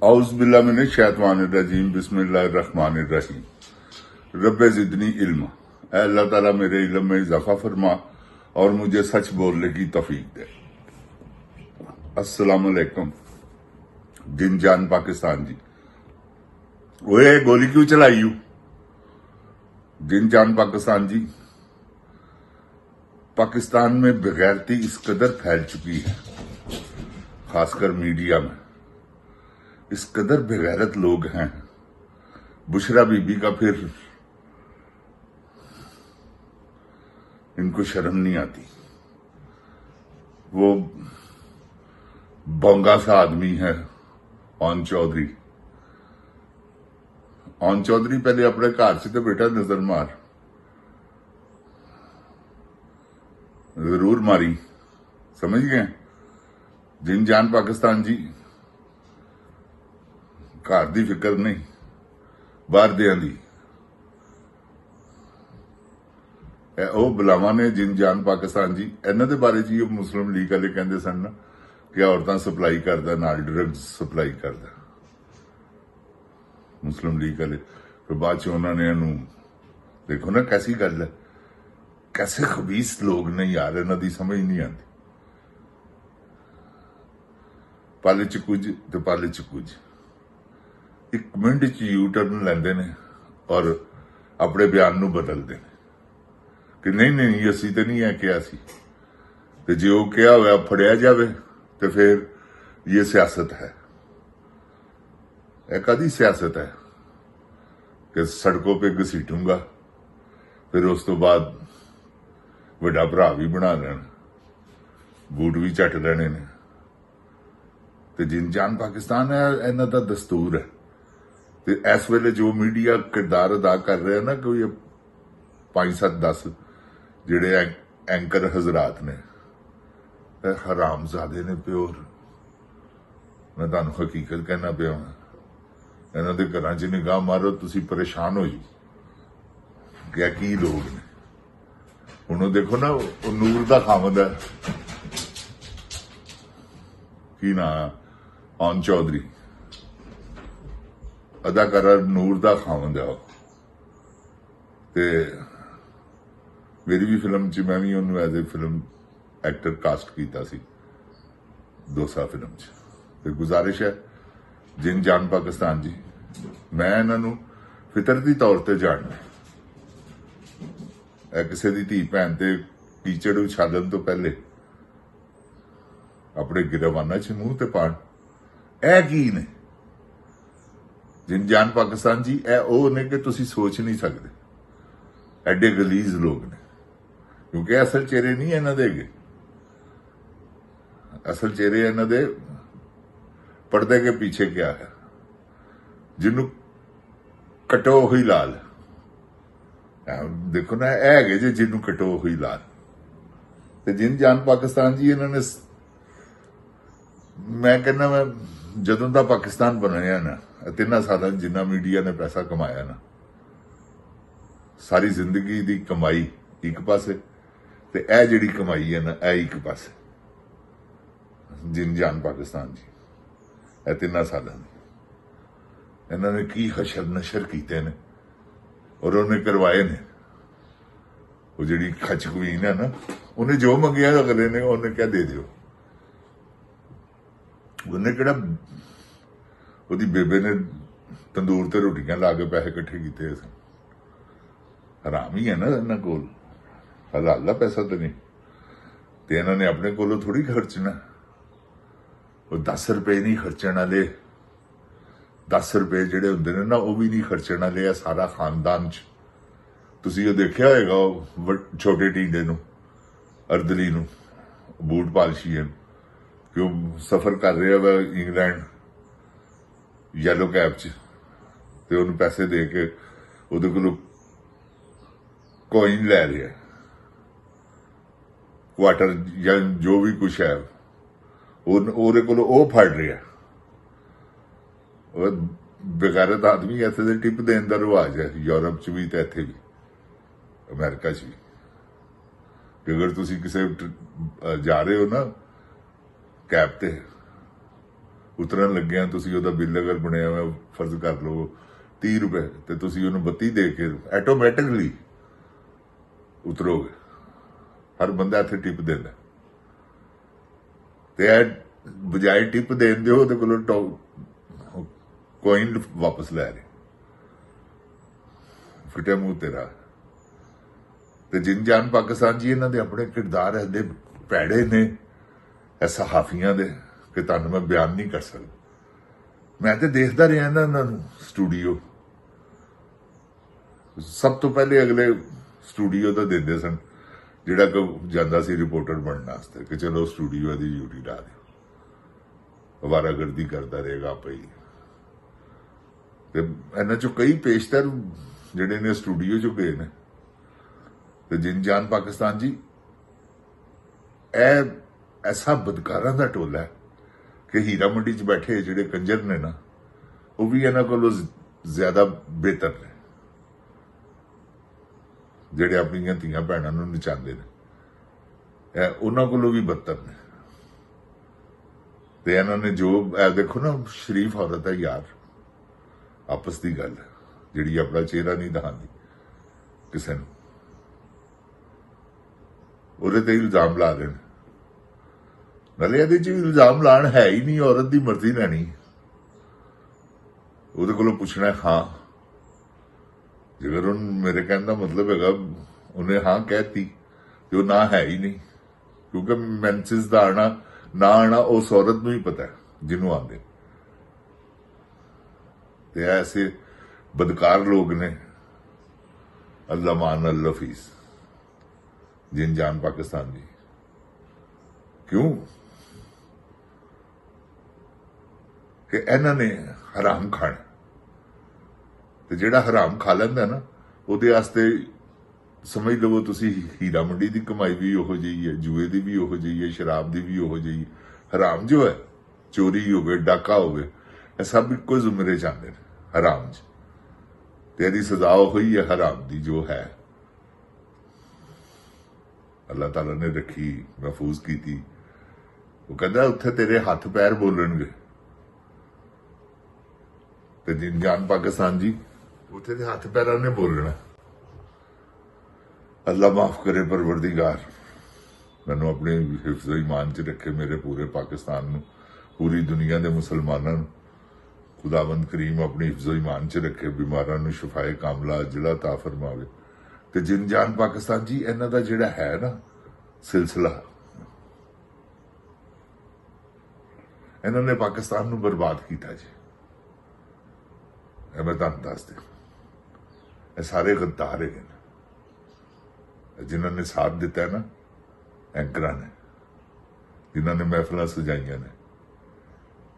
औज़ुबिल्लाहिमिनश्शैतानिर्रजीम बिस्मिल्लाहिर्रहमानिर्रहीम। रब्बे ज़िदनी इल्मा। ऐ अल्लाह ताला मेरे इल्म में इजाफा फरमा और मुझे सच बोलने की तौफीक दे। अस्सलाम वालेकुम। जिन जान पाकिस्तान जी, ओए गोली क्यों चलाई यू? जिन जान पाकिस्तान जी, पाकिस्तान में बेगैरती इस कदर फैल चुकी है, खासकर मीडिया में इस कदर बेगैरत लोग हैं। बुशरा बीबी का फिर इनको शर्म नहीं आती। वो बोंगा सा आदमी है ओन चौधरी। ओन चौधरी पहले अपने घर से तो बेटा नजर मार, जरूर मारी, समझ गए? जिन जान पाकिस्तान जी, घर की फिक्र नहीं, बाहर दियां दी। ਉਹ ਬਲਾਵਾਂ ਨੇ ਜਿਨ ਜਾਨ ਪਾਕਿਸਤਾਨ ਜੀ, ਇਹਨਾਂ ਦੇ ਬਾਰੇ ਜੀ ਉਹ ਮੁਸਲਿਮ ਲੀਗ ਵਾਲੇ ਕਹਿੰਦੇ ਸਨ ਨਾ ਕਿ ਔਰਤਾਂ ਸਪਲਾਈ ਕਰਦਾ, ਨਾਲ ਡਰੱਗਸ ਸਪਲਾਈ ਕਰਦਾ ਮੁਸਲਿਮ ਲੀਗ ਵਾਲੇ। ਫਿਰ ਬਾਅਦ ਚ ਉਹਨਾਂ ਨੇ ਇਹਨੂੰ ਦੇਖੋ ਨਾ ਕੈਸੀ ਗੱਲ ਹੈ, कैसे खबीस लोग ने यार, इन्हां दी समझ नहीं आती। पाले च कुछ ते पाले च कुछ, एक मिनट च यू टर्न लेंदे ने और अपने बयान नूं बदलदे ने कि नहीं नहीं असी तो नहीं है किया सी, ते जे वो कहा होया फड़िया जावे तो फिर ये सियासत है। यह कदी सियासत है कि सड़कों पे घसीटूंगा, फिर उस तो बाद ਵੱਡਾ ਭਰਾ ਵੀ ਬਣਾ ਲੈਣ, ਬੂਟ ਵੀ ਚੱਟ ਲੈਣੇ ਨੇ। ਤੇ ਜਿਨ ਜਾਨ ਪਾਕਿਸਤਾਨ ਹੈ, ਇਹਨਾਂ ਦਾ ਦਸਤੂਰ ਹੈ। ਤੇ ਇਸ ਵੇਲੇ ਜੋ ਮੀਡੀਆ ਕਿਰਦਾਰ ਅਦਾ ਕਰ ਰਿਹਾ ਨਾ, ਕੋਈ 5-7-10 ਜਿਹੜੇ ਐਂਕਰ ਹਜ਼ਰਾਤ ਨੇ, ਇਹ ਹਰਾਮਜ਼ਾਦੇ ਨੇ ਪਿਓਰ। ਮੈਂ ਤੁਹਾਨੂੰ ਹਕੀਕਤ ਕਹਿਣਾ ਪਿਆ, ਇਹਨਾਂ ਦੇ ਘਰਾਂ 'ਚ ਨਿਗਾਹ ਮਾਰੋ, ਤੁਸੀਂ ਪਰੇਸ਼ਾਨ ਹੋ ਜਾਓ ਕਿ ਕੀ ਲੋਕ ਨੇ। ਹੁਣ ਉਹ ਦੇਖੋ ਨਾ, ਉਹ ਨੂਰ ਦਾ ਖਾਮਦ ਹੈ, ਕੀ ਨਾ ओन चौधरी, अदाकारा ਨੂਰ ਦਾ ਖਾਮਦ ਹੈ। ਤੇ ਮੇਰੀ ਵੀ ਫਿਲਮ 'ਚ ਮੈਂ ਵੀ ਉਹਨੂੰ as a film actor cast ਕੀਤਾ ਸੀ, ਦੋਸਾ ਫਿਲਮ 'ਚ। ਤੇ ਗੁਜ਼ਾਰਿਸ਼ ਹੈ ਜਿਨ ਜਾਨ ਪਾਕਿਸਤਾਨ ਜੀ, ਮੈਂ ਇਹਨਾਂ ਨੂੰ ਫਿਤਰਤੀ ਤੌਰ ਤੇ ਜਾਣਦਾ। ਕਿਸੇ ਦੀ ਧੀ ਭੈਣ ਤੇ ਕੀਚੜ ਉਛਾਲਣ ਤੋਂ ਪਹਿਲੇ ਆਪਣੇ ਗਿਰਵਾਨਾਂ 'ਚ ਮੂੰਹ ਤੇ ਪਾਣ, ਇਹ ਕੀ ਨੇ ਜਿਨ ਜਾਨ ਪਾਕਿਸਤਾਨ ਜੀ? ਇਹ ਉਹ ਨੇ ਕਿ ਤੁਸੀਂ ਸੋਚ ਨਹੀਂ ਸਕਦੇ, ਐਡੇ ਗਲੀਜ਼ ਲੋਕ ਨੇ। ਕਿਉਂਕਿ ਅਸਲ ਚਿਹਰੇ ਨਹੀਂ ਇਹਨਾਂ ਦੇ ਹੈਗੇ, ਅਸਲ ਚਿਹਰੇ ਇਹਨਾਂ ਦੇ ਪਰਦੇ ਕੇ ਪਿੱਛੇ ਕਿਆ ਹੈ, ਜਿਹਨੂੰ ਕਟੋ ਹੋਈ ਲਾਲ। देखो ना, है जे जिन्हों कटो हुई लाल। ते जिन जान पाकिस्तान जी, इन्होंने मैं कहना, मैं जदों दा पाकिस्तान बनाया ना, 3 साल जिन्ना मीडिया ने पैसा कमाया ना, सारी जिंदगी दी कमाई एक पासे ते ए जिहड़ी कमाई है ना, ए एक पासे। जिन जान पाकिस्तान जी, ए 3 साल इन्होंने की हशर नशर कीते ने और उन्हें करवाए ने। वो जी खच क्वीन है ना, उन्हें जो मंगिया अगले ने उन्हें क्या दे दियो। उन्हें केड़ा ओदी बेबे ने तंदूर ते रोटियां ला के पैसे इकट्ठे किए। हराम ही है ना इन्होंने कोल, हलाल दा पैसा तो नहीं। ते इन्होंने अपने कोलों थोड़ी खर्चना। वो 10 रुपए नहीं खर्चण वाले, 10 रुपए ਜਿਹੜੇ ਹੁੰਦੇ ਨੇ ਨਾ, ਉਹ ਵੀ ਨਹੀਂ ਖਰਚਣ ਵਾਲੇ ਆ ਸਾਰਾ ਖਾਨਦਾਨ 'ਚ। ਤੁਸੀਂ ਉਹ ਦੇਖਿਆ ਹੋਏਗਾ, ਉਹ ਛੋਟੇ ਟੀਂਡੇ ਨੂੰ, ਅਰਦਲੀ ਨੂੰ, ਬੂਟ ਪਾਲਸ਼ੀਏ, ਕਿ ਉਹ ਸਫ਼ਰ ਕਰ ਰਿਹਾ ਵਾ ਇੰਗਲੈਂਡ ਯੈਲੋ ਕੈਬ 'ਚ, ਤੇ ਉਹਨੂੰ ਪੈਸੇ ਦੇ ਕੇ ਉਹਦੇ ਕੋਲੋਂ ਕੋਇਨ ਲੈ ਰਿਹਾ, ਕੁਆਟਰ ਜਾਂ ਜੋ ਵੀ ਕੁਛ ਹੈ, ਉਹਦੇ ਕੋਲੋਂ ਉਹ ਫੜ ਰਿਹਾ। बेगारत आदमी ऐसे दे टिप देने का रिवाज है यूरोप च भी ते इत्थे भी, अमेरिका च भी। कि अगर तुसी किसे जा रहे हो ना कैब ते, ਉਤਰਨ ਲੱਗਿਆ ਤੁਸੀਂ ਉਹਦਾ ਬਿੱਲ ਅਗਰ ਬਣਿਆ ਹੋਇਆ ਫਰਜ਼ ਕਰ ਲਓ 30 ਰੁਪਏ ਤੇ ਤੁਸੀਂ ਉਹਨੂੰ 32 ਦੇ ਕੇ ਆਟੋਮੈਟਿਕਲੀ ਉਤਰੋਗੇ। ਹਰ ਬੰਦਾ ਇੱਥੇ ਟਿਪ ਦਿੰਦਾ ਤੇ ਇਹ ਬਜਾਏ ਟਿਪ ਦੇਣ ਦੇ ਉਹਦੇ ਕੋਲੋਂ ਕੋਇਨ ਵਾਪਸ ਲੈ ਰਹੇ। ਫਿੱਟੇ ਮੂੰਹ ਤੇਰਾ। ਤੇ ਜਿੰਨ ਪਾਕਿਸਤਾਨ ਜੀ ਇਹਨਾਂ ਦੇ ਆਪਣੇ ਕਿਰਦਾਰ ਐਡੇ ਭੈੜੇ ਨੇ ਇਹ ਸਹਾਫੀਆਂ ਦੇ ਕਿ ਤੁਹਾਨੂੰ ਮੈਂ ਬਿਆਨ ਨਹੀਂ ਕਰ ਸਕਦਾ। ਮੈਂ ਤੇ ਦੇਖਦਾ ਰਿਹਾ ਇਹਨਾਂ ਨੂੰ ਸਟੂਡੀਓ, ਸਭ ਤੋਂ ਪਹਿਲੇ ਅਗਲੇ ਸਟੂਡੀਓ ਦਾ ਦਿੰਦੇ ਸਨ ਜਿਹੜਾ ਕਿ ਜਾਂਦਾ ਸੀ ਰਿਪੋਰਟਰ ਬਣਨ ਵਾਸਤੇ ਕਿ ਚਲੋ ਸਟੂਡੀਓ ਦੀ ਡਿਊਟੀ ਲਾ ਦਿਓ, ਅਵਾਰਾਗਰਦੀ ਕਰਦਾ ਰਹੇਗਾ ਆਪੇ ਹੀ। ਤੇ ਇਹਨਾਂ ਚੋਂ ਕਈ ਪੇਸ਼ਤਰ ਜਿਹੜੇ ਨੇ ਸਟੂਡੀਓ ਚੋਂ ਗਏ ਨੇ। ਤੇ ਜਿੰਨ ਪਾਕਿਸਤਾਨ ਜੀ ਇਹ ਐਸਾ ਬਦਕਾਰਾਂ ਦਾ ਟੋਲਾ ਹੈ ਕਿ ਹੀਰਾ ਮੰਡੀ 'ਚ ਬੈਠੇ ਜਿਹੜੇ ਕੰਜਰ ਨੇ ਨਾ ਉਹ ਵੀ ਇਹਨਾਂ ਕੋਲੋਂ ਜ਼ਿਆਦਾ ਬਿਹਤਰ ਨੇ, ਜਿਹੜੇ ਆਪਣੀਆਂ ਧੀਆਂ ਭੈਣਾਂ ਨੂੰ ਨਚਾਉਂਦੇ ਨੇ ਇਹ ਉਹਨਾਂ ਕੋਲੋਂ ਵੀ ਬਦਤਰ ਨੇ। ਤੇ ਇਹਨਾਂ ਨੇ ਜੋ ਦੇਖੋ ਨਾ, ਸ਼ਰੀਫ ਔਰਤ ਹੈ ਯਾਰ, ਆਪਸ ਦੀ ਗੱਲ ਜਿਹੜੀ ਆਪਣਾ ਚਿਹਰਾ ਨਹੀਂ ਦਿਖਾਉਂਦੀ ਕਿਸੇ ਨੂੰ, ਉਹਦੇ ਤੇ ਇਲਜ਼ਾਮ ਲਾ ਦੇਣ। ਨਾਲੇ ਇਹਦੇ 'ਚ ਇਲਜ਼ਾਮ ਲਾਣ ਹੈ ਹੀ ਨਹੀਂ, ਔਰਤ ਦੀ ਮਰਜ਼ੀ ਲੈਣੀ। ਉਹਦੇ ਕੋਲੋਂ ਪੁੱਛਣਾ ਹਾਂ, ਜੇਕਰ ਉਹ ਮੇਰੇ ਕਹਿਣ ਦਾ ਮਤਲਬ ਹੈਗਾ ਉਹਨੇ ਹਾਂ ਕਹਿਤੀ ਤੇ ਉਹ ਨਾ ਹੈ ਹੀ ਨਹੀਂ, ਕਿਉਂਕਿ ਮੈਂਸਿਸ ਦਾ ਆਣਾ ਨਾ ਆਣਾ ਉਸ ਔਰਤ ਨੂੰ ਹੀ ਪਤਾ ਜਿਹਨੂੰ ਆਉਂਦੇ। ਤੇ ਐਸੇ ਬਦਕਾਰ ਲੋਕ ਨੇ। ਅੱਲਾ ਮਾਨ ਅੱਲਾ ਫੀਸ ਜਿੰਨ ਪਾਕਿਸਤਾਨ ਜੀ। ਕਿਉਂ ਕਿ ਇਹਨਾਂ ਨੇ ਹਰਾਮ ਖਾਣਾ, ਤੇ ਜਿਹੜਾ ਹਰਾਮ ਖਾ ਲੈਂਦਾ ਨਾ ਉਹਦੇ ਵਾਸਤੇ ਸਮਝ ਲਵੋ ਤੁਸੀਂ ਹੀਰਾ ਮੰਡੀ ਦੀ ਕਮਾਈ ਵੀ ਉਹੋ ਜਿਹੀ ਹੈ, ਜੂਏ ਦੀ ਵੀ ਉਹੋ ਜਿਹੀ ਹੈ, ਸ਼ਰਾਬ ਦੀ ਵੀ ਉਹੋ ਜਿਹੀ। ਹਰਾਮ ਜੋ ਹੈ, ਚੋਰੀ ਹੋਵੇ, ਡਾਕਾ ਹੋਵੇ, ਇਹ ਸਭ ਇੱਕੋ ਜ਼ੁਮਰੇ ਚ ਆਉਂਦੇ ਨੇ ਹਰਾਮ 'ਚ। ਤੇ ਇਹਦੀ ਸਜ਼ਾ ਉਹੀ ਹੈ ਹਰਾਮ ਦੀ ਜੋ ਹੈ ਅੱਲਾਹ ਤਾਲਾ ਨੇ ਰੱਖੀ, ਮਹਿਫੂਜ਼ ਕੀਤੀ। ਉਹ ਕਹਿੰਦਾ ਉੱਥੇ ਤੇਰੇ ਹੱਥ ਪੈਰ ਬੋਲਣਗੇ। ਤੇ ਜਿੰਨ ਪਾਕਿਸਤਾਨ ਜੀ ਉੱਥੇ ਦੇ ਹੱਥ ਪੈਰਾਂ ਨੇ ਬੋਲਣਾ। ਅੱਲਾ ਮਾਫ ਕਰੇ ਪਰਵਰਦੀਗਾਰ, ਮੈਨੂੰ ਆਪਣੇ ਹਿਫਜ਼ ਈਮਾਨ 'ਚ ਰੱਖੇ, ਮੇਰੇ ਪੂਰੇ ਪਾਕਿਸਤਾਨ ਨੂੰ, ਪੂਰੀ ਦੁਨੀਆ ਦੇ ਮੁਸਲਮਾਨਾਂ ਨੂੰ ਖੁਦਾਵੰਦ ਕਰੀਮ ਆਪਣੀ ਹਿਫਜ਼ ਈਮਾਨ 'ਚ ਰੱਖੇ, ਬਿਮਾਰਾਂ ਨੂੰ ਸ਼ਿਫਾਏ ਕਾਮਲਾ ਅਜਲਾ ਅਤਾ ਫਰਮਾਵੇ। ਤੇ ਜਿੰਨ ਪਾਕਿਸਤਾਨ ਜੀ ਇਹਨਾਂ ਦਾ ਜਿਹੜਾ ਹੈ ਨਾ ਸਿਲਸਿਲਾ, ਇਹਨਾਂ ਨੇ ਪਾਕਿਸਤਾਨ ਨੂੰ ਬਰਬਾਦ ਕੀਤਾ ਜੀ। ਇਹ ਮੈਂ ਤੁਹਾਨੂੰ ਦੱਸ ਦਿਆਂ, ਇਹ ਸਾਰੇ ਗੱਦਾਰ ਹੈਗੇ ਨੇ ਜਿਨ੍ਹਾਂ ਨੇ ਸਾਥ ਦਿੱਤਾ ਨਾ, ਐਂਕਰਾਂ ਨੇ, ਜਿਨ੍ਹਾਂ ਨੇ ਮਹਿਫਲਾਂ ਸਜਾਈਆਂ ਨੇ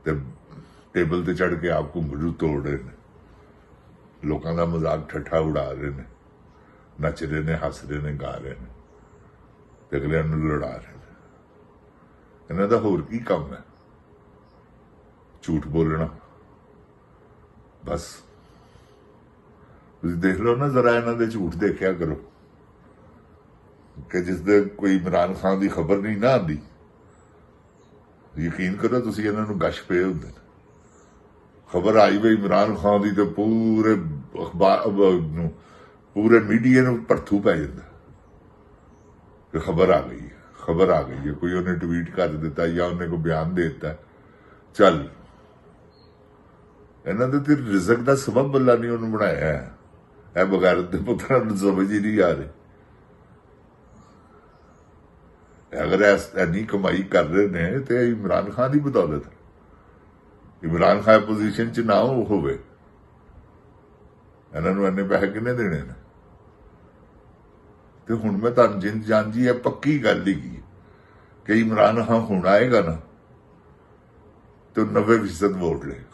ਤੇ ਟੇਬਲ ਤੇ ਚੜ ਕੇ ਆਪ ਘੁੰਗਰੂ ਤੋੜ ਰਹੇ ਨੇ, ਲੋਕਾਂ ਦਾ ਮਜ਼ਾਕ ਠੱਠਾ ਉਡਾ ਰਹੇ ਨੇ, ਨੱਚ ਰਹੇ ਨੇ, ਹੱਸ ਰਹੇ ਨੇ, ਗਾ ਰਹੇ ਨੇ ਤੇ ਅਗਲਿਆਂ ਨੂੰ ਲੜਾ ਰਹੇ ਨੇ। ਇਹਨਾਂ ਦਾ ਹੋਰ ਕੀ ਕੰਮ ਹੈ? ਝੂਠ ਬੋਲਣਾ ਬਸ। ਤੁਸੀਂ ਦੇਖ ਲਓ ਨਾ ਜ਼ਰਾ, ਇਹਨਾਂ ਦੇ ਝੂਠ ਦੇਖਿਆ ਕਰੋ ਕਿ ਜਿਸ ਦੇ ਕੋਈ ਇਮਰਾਨ ਖਾਨ ਦੀ ਖਬਰ ਨਹੀਂ ਨਾ ਆਉਂਦੀ, ਯਕੀਨ ਕਰੋ ਤੁਸੀਂ ਇਹਨਾਂ ਨੂੰ ਗਸ਼ ਪਏ ਹੁੰਦੇ ਨੇ। ਖਬਰ ਆਈ ਵੀ ਇਮਰਾਨ ਖਾਨ ਦੀ ਤੇ ਪੂਰੇ ਅਖਬਾਰ ਨੂੰ, ਪੂਰੇ ਮੀਡੀਆ ਨੂੰ ਭਰਥੂ ਪੈ ਜਾਂਦਾ ਕਿ ਖਬਰ ਆ ਗਈ ਹੈ, ਖਬਰ ਆ ਗਈ ਹੈ। ਕੋਈ ਉਹਨੇ ਟਵੀਟ ਕਰ ਦਿੱਤਾ ਜਾਂ ਉਹਨੇ ਕੋਈ ਬਿਆਨ ਦੇ ਦਿੱਤਾ, ਚੱਲ। ਇਹਨਾਂ ਦੇ ਤੇ ਰਿਜ਼ਕ ਦਾ ਸਬਬ ਅੱਲਾ ਨੇ ਉਹਨੂੰ ਬਣਾਇਆ ਹੈ। ਇਹ ਬਗੈਰਤ ਦੇ ਪੁੱਤਰਾਂ ਨੂੰ ਸਮਝ ਹੀ ਨਹੀਂ ਆ ਰਹੀ। ਅਗਰ ਇੰਨੀ ਕਮਾਈ ਕਰ ਰਹੇ ਨੇ ਤੇ ਇਮਰਾਨ ਖਾਨ ਦੀ ਬਦੌਲਤ। ਇਮਰਾਨ ਖਾਨ ਪੋਜੀਸ਼ਨ 'ਚ ਨਾ ਹੋਵੇ, ਇਹਨਾਂ ਨੂੰ ਇੰਨੇ ਪੈਸੇ ਕਿੰਨੇ ਦੇਣੇ ਨੇ? ਤੇ ਹੁਣ ਮੈਂ ਤੁਹਾਨੂੰ ਜਿੰਨ ਜੀ ਇਹ ਪੱਕੀ ਗੱਲ ਹੀ ਕਿ ਇਮਰਾਨ ਖਾਨ ਹੁਣ ਆਏਗਾ ਨਾ ਤੇ 90% ਵੋਟ ਲਏਗਾ।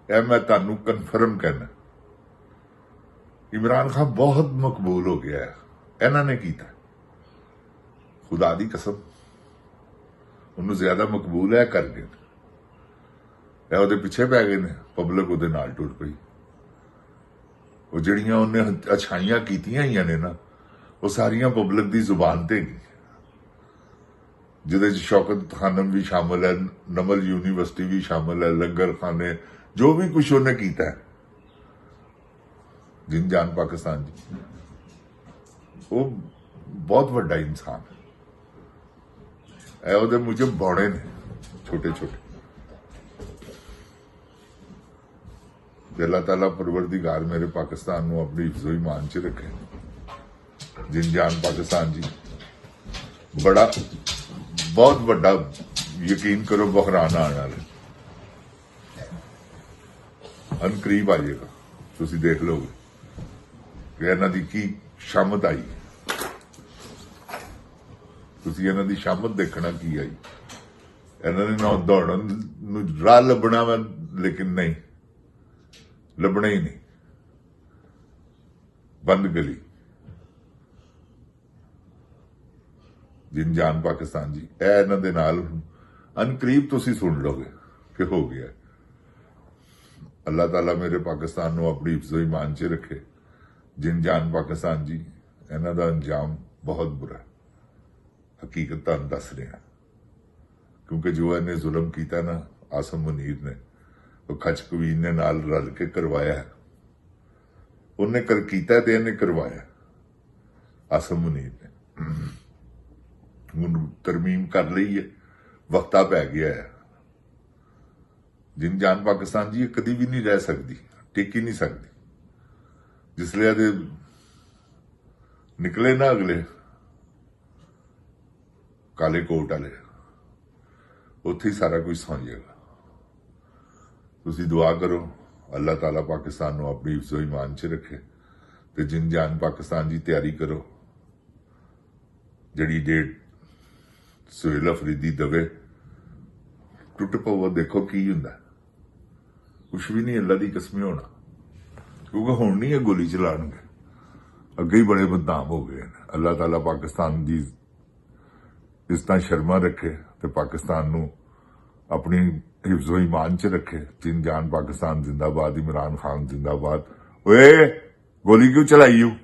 ਇਹ ਮੈਂ ਤੁਹਾਨੂੰ ਕਨਫਰਮ ਕਹਿਣਾ। ਇਮਰਾਨ ਖਾਨ ਬਹੁਤ ਮਕਬੂਲ ਹੋ ਗਿਆ ਹੈ, ਇਹਨਾਂ ਨੇ ਕੀਤਾ, ਖੁਦਾ ਦੀ ਕਸਮ ਉਹਨੂੰ ਜ਼ਿਆਦਾ ਮਕਬੂਲ ਹੈ ਕਰ ਗਏ। ਇਹ ਉਹਦੇ ਪਿੱਛੇ ਪੈ ਗਏ ਨੇ, ਪਬਲਿਕ ਉਹਦੇ ਨਾਲ ਟੁੱਟ ਪਈ। ਉਹ ਜਿਹੜੀਆਂ ਉਹਨੇ ਅਛਾਈਆਂ ਕੀਤੀਆਂ ਹੀ ਨੇ ਨਾ, ਉਹ ਸਾਰੀਆਂ ਪਬਲਿਕ ਦੀ ਜ਼ੁਬਾਨ ਤੇ ਗਈ। ਜਿਹਦੇ 'ਚ ਸ਼ੌਕਤ ਖਾਨਮ ਵੀ ਸ਼ਾਮਲ ਹੈ, ਨਮਲ ਯੂਨੀਵਰਸਿਟੀ ਵੀ ਸ਼ਾਮਲ ਹੈ, ਲੰਗਰ ਖਾਨੇ, ਜੋ ਵੀ ਕੁਝ ਉਹਨੇ ਕੀਤਾ ਹੈ, ਜਿੰਨ ਜਾਨ ਪਾਕਿਸਤਾਨ ਜੀ, ਉਹ ਬਹੁਤ ਵੱਡਾ ਇਨਸਾਨ ਹੈ। ਇਹ ਉਹਦੇ ਮੁਝਬ ਬੌੜੇ ਨੇ ਛੋਟੇ ਛੋਟੇ। ਤੇ ਅੱਲਾਹ ਤਾਲਾ ਪਰਵਰਦੀਗਾਰ ਮੇਰੇ ਪਾਕਿਸਤਾਨ ਨੂੰ ਆਪਣੀ ਹਿਫਜ਼ੋ ਈਮਾਨ 'ਚ ਰੱਖੇ। ਜਿੰਨ ਜਾਨ ਪਾਕਿस्तान जी, बड़ा बहुत बड़ा यकीन करो बहरान आने वाला अनकरीब आ जाएगा। तुसी देख लोगे कि इन्हां दी की शामत आई, तुसी इन्हां दी शामत देखना की आई। इन्हां ने ना दौड़न नूं राह लभना वा, लेकिन नहीं लभना ही नहीं, बंद गली। जिन जान पाकिस्तान जी, ਇਹ ਇਹਨਾਂ ਦੇ ਨਾਲ ਅਨਕਰੀਬ ਤੁਸੀਂ ਸੁਣ ਲੋਗੇ ਕਿ ਹੋ ਗਿਆ। ਅੱਲਾਹ ਤਾਲਾ ਮੇਰੇ ਪਾਕਿਸਤਾਨ ਨੂੰ ਆਪਣੀ ਹਿਫਜ਼ੋ ਈਮਾਨ 'ਚ ਰੱਖੇ। ਜਿਨ ਜਾਨ ਪਾਕਿस्तान जी, ਇਹਨਾਂ ਦਾ ਅੰਜਾਮ ਬਹੁਤ ਬੁਰਾ। ਹਕੀਕਤ ਤੁਹਾਨੂੰ ਦੱਸ ਰਿਹਾ, ਕਿਉਂਕਿ ਜੋ ਇਹਨੇ ਜ਼ੁਲਮ ਕੀਤਾ ਨਾ ਆਸਮ ਮੁਨੀਰ ਨੇ, ਉਹ ਖਚਕਵੀਨ ਨੇ ਨਾਲ ਰਲ ਕੇ ਕਰਵਾਇਆ। ਉਹਨੇ ਕੀਤਾ ਤੇ ਇਹਨੇ ਕਰਵਾਇਆ, ਆਸਮ ਮੁਨੀਰ ਨੇ। ਹੁਣ ਤਰਮੀਮ ਕਰ ਲਈ ਹੈ, ਵਕਤਾ ਪੈ ਗਿਆ ਹੈ। ਜਿਨ ਜਾਨ ਪਾਕਿस्तान जी, ਇਹ ਕਦੀ ਵੀ ਨਹੀਂ ਰਹਿ ਸਕਦੀ, ਟਿਕ ਹੀ ਨਹੀਂ ਸਕਦੀ। ਜਿਸਲੇ ਇਹਦੇ ਨਿਕਲੇ ਨਾ ਅਗਲੇ ਕਾਲੇ ਕੋਟ ਵਾਲੇ, ਉੱਥੇ ਹੀ ਸਾਰਾ ਕੁਝ ਸੌਂ ਜਾਏਗਾ। ਤੁਸੀਂ ਦੁਆ ਕਰੋ ਅੱਲਾਹ ਤਾਲਾ ਪਾਕਿस्तान ਨੂੰ ਆਪਣੀ ਹਿਫਜ਼ੋ ਈਮਾਨ 'ਚ ਰੱਖੇ। ਤੇ ਜਿਨ ਜਾਨ ਪਾਕਿस्तान जी, ਤਿਆਰੀ ਕਰੋ। ਜਿਹੜੀ ਡੇਟ ਸੁਹੇਲ ਅਫਰੀਦੀ ਦਵੇ, ਟੁੱਟ ਪਵੋ, ਦੇਖੋ ਕੀ ਹੁੰਦਾ। ਕੁਛ ਵੀ ਨਹੀਂ, ਅੱਲਾ ਦੀ ਕਸਮ ਹੋਣਾ, ਕਿਉਂਕਿ ਹੁਣ ਨਹੀਂ ਇਹ ਗੋਲੀ ਚਲਾਣਗੇ, ਅੱਗੇ ਹੀ ਬੜੇ ਬਦਨਾਮ ਹੋ ਗਏ ਨੇ। ਅੱਲਾਹ ਤਾਲਾ ਪਾਕਿस्तान ਦੀ ਇਸ ਤਰ੍ਹਾਂ ਸ਼ਰਮਾ ਰੱਖੇ ਤੇ ਪਾਕਿस्तान ਨੂੰ ਆਪਣੀ ਹਿਫਜ਼ੋ ਈਮਾਨ 'ਚ ਰੱਖੇ। ਜਿਨ ਜਾਨ ਪਾਕਿस्तान जिंदाबाद, इमरान खान जिंदाबाद। ओए गोली क्यों चलाई हूं?